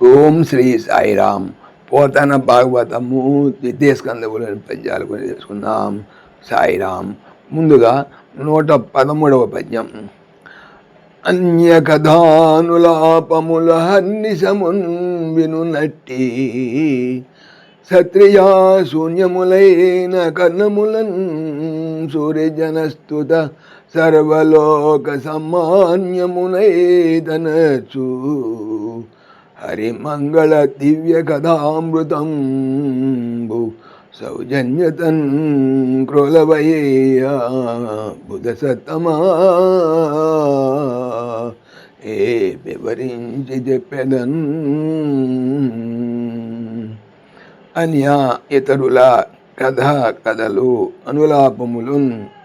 ఓం శ్రీ సాయిరామ్. పోతన భాగవతము ద్వితీయ స్కందములోని పద్యాలు కొని తెలుసుకుందాం. సాయిరామ్. ముందుగా 113వ పద్యం. అన్య కథానులాపముల హర్నిశమున్ వినునట్టి సత్రియా శూన్యములైన కర్ణములన్ సూర్యజనస్తుత సర్వలోక సమాన్యమునైతనచు హరిమంగళ దివ్య కథామృతంబు సౌజన్యతన్ క్రోలవయ్య బుధ సత్తమా ఏ వివరించి చెప్పెదన్. అన్య ఇతరుల కథలు అనులాపములు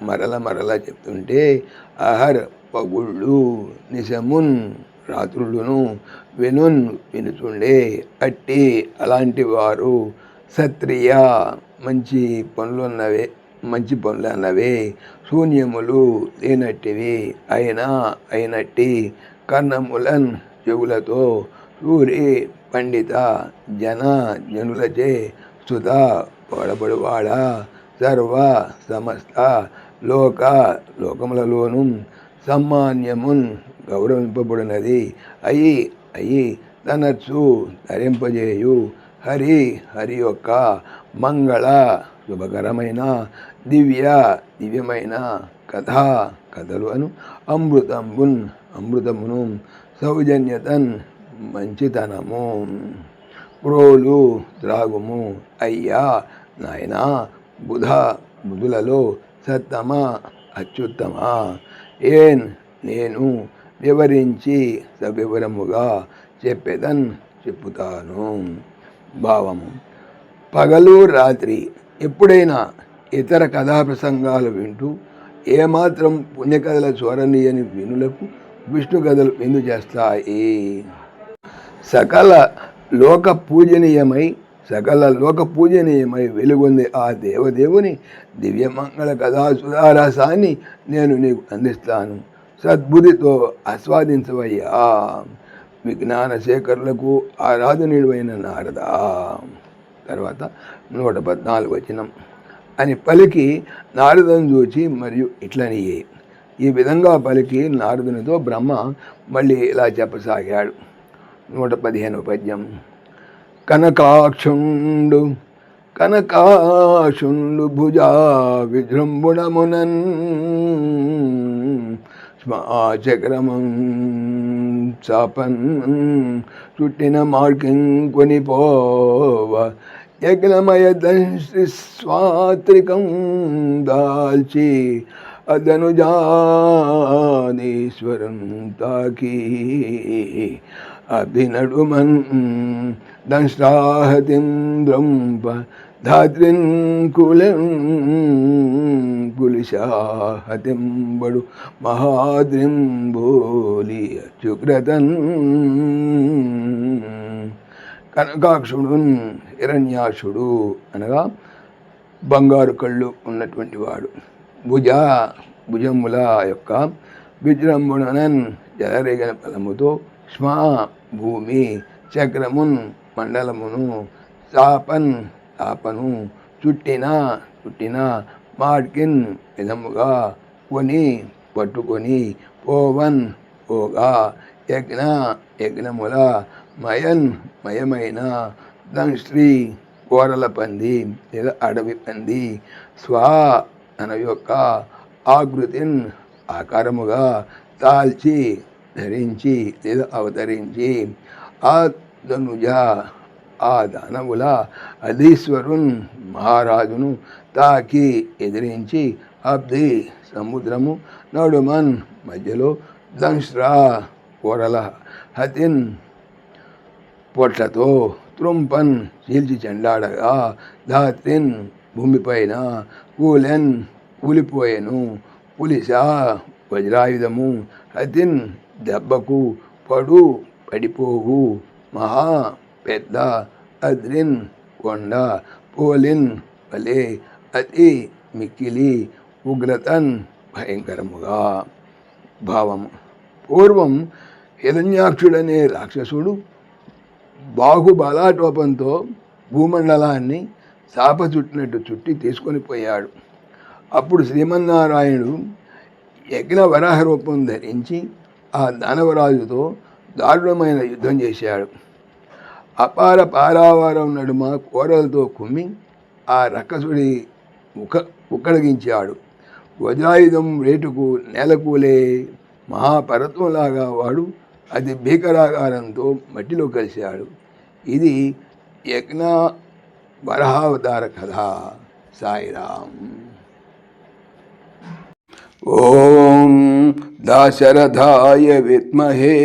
మరల మరల చెప్తుంటే అహర్ పగుళ్ళు నిశమున్ రాత్రులను వినుచుండే అట్టి అలాంటి వారు సత్రియ మంచి పనులన్నవే శూన్యములు లేనట్టివి అయినట్టి కర్ణములన్ చెవులతో సూరి పండిత జనులచే సుత వాడబడువాడ సర్వ సమస్త లోకములలోను సమ్మాన్యమున్ గౌరవింపబడినది అయి తనచ్చు ధరింపజేయు హరి యొక్క మంగళ శుభకరమైన దివ్యమైన కథలు అను అమృతమును సౌజన్యతన్ మంచితనము ప్రోలు త్రాగుము అయ్యా నాయనా బుధులలో సత్తమ అత్యుత్తమ నేను వివరించి సవివరముగా చెప్పుతాను. భావము. పగలు రాత్రి ఎప్పుడైనా ఇతర కథా ప్రసంగాలు వింటూ ఏమాత్రం పుణ్యకథల స్వరణీయని వినులకు విష్ణు కథలు విందు చేస్తాయి. సకల లోక పూజనీయమై వెలుగొంది ఆ దేవదేవుని దివ్యమంగళ కథా సుధారసాన్ని నేను నీకు అందిస్తాను. సద్బుద్ధితో ఆస్వాదించవయ్యా. విజ్ఞాన శేఖరులకు ఆరాధనీయుడైన నారదా. తర్వాత 114 వచనం. అని పలికి నారదుని చూచి మరియు ఇట్లనియే. ఈ విధంగా పలికి నారదునితో బ్రహ్మ మళ్ళీ ఇలా చెప్పసాగాడు. 115వ పద్యం. కనకాక్షుండు భుజా విజృంభుణమునన్ చక్రమం చాపన్ చుట్టిన మార్కింకొనిపోవ యజ్ఞమయ స్వాత్రికం దాల్చి అదనుజానీశ్వరం తాకి అభినడుమన్ దంష్టాహతింద్రంప ధాత్రిన్ కులిశాహతింబడు మహాద్రింబోలి అచ్యుక్రతన్. కనకాక్షుడు హిరణ్యాక్షుడు అనగా బంగారు కళ్ళు ఉన్నటువంటి వాడు. భుజముల యొక్క విజృంభణన్ జలరేగన ఫలముతో స్మా భూమి చక్రమున్ మండలమును తాపను చుట్టిన మార్కిన్ విధముగా పట్టుకొని పోగా యజ్ఞముల మయమైన దంశ్రీ కోరల పంది లేదా అడవి పంది తన యొక్క ఆకృతిని ఆకారముగా తాల్చి ధరించి లేదా అవతరించి ఆ దానవుల అధీశ్వరున్ మహారాజును తాకి ఎదిరించి అబ్ది సముద్రము నడుమన్ మధ్యలో దంశ్రా కోరల హతిన్ పొట్లతో త్రుంపన్ చీల్చి చెండాడగా ధాత్రిన్ భూమిపైన కూలిపోయెను. పులిసా వజ్రాయుధము హతిన్ దెబ్బకు పడిపోవు మహా పెద్ద అద్రిన్ కొండ పోలిన్ వలే అతి మిక్కిలి ఉగ్రతన్ భయంకరముగా. భావము. పూర్వం హిరణ్యాక్షుడనే రాక్షసుడు బాహుబలాటోపంతో భూమండలాన్ని చాప చుట్టినట్టు చుట్టి తీసుకొని పోయాడు. అప్పుడు శ్రీమన్నారాయణుడు యజ్ఞ వరాహ రూపం ధరించి ఆ దానవరాజుతో దారుణమైన యుద్ధం చేశాడు. అపార పారావారం నడుమ కూరలతో కుమ్మి ఆ రక్కసుడి ఉక్కడిగించాడు. వజ్రాయుధం రేటుకు నేలకూలే మహాపర్వతంలాగా వాడు అతి భీకరాకారంతో మట్టిలో కలిశాడు. ఇది యజ్ఞ వరహావతార కథ. సాయిరాం. ఓం దాశరథాయ విద్మహే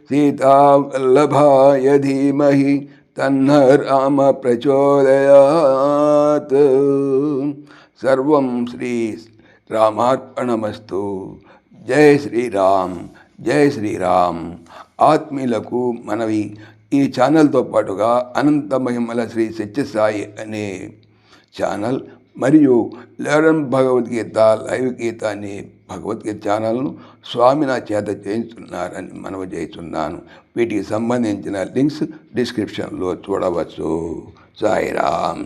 సీతావల్లభాయ ధీమహి తన్న రామ ప్రచోదయాత్. సర్వం శ్రీ రామార్పణమస్తు. జై శ్రీరామ్, జై శ్రీరామ్. ఆత్మీయులకు మనవి, ఈ ఛానల్తో పాటుగా అనంత మహిమల శ్రీ సత్యసాయి అనే ఛానల్ మరియు లెరన్ భగవద్గీత లైవ్ గీత అనే భగవద్గీత ఛానల్ను స్వామి నా చేత చేయించున్నారని మనవి చేస్తున్నాను. వీటికి సంబంధించిన లింక్స్ డిస్క్రిప్షన్లో చూడవచ్చు. సాయిరామ్.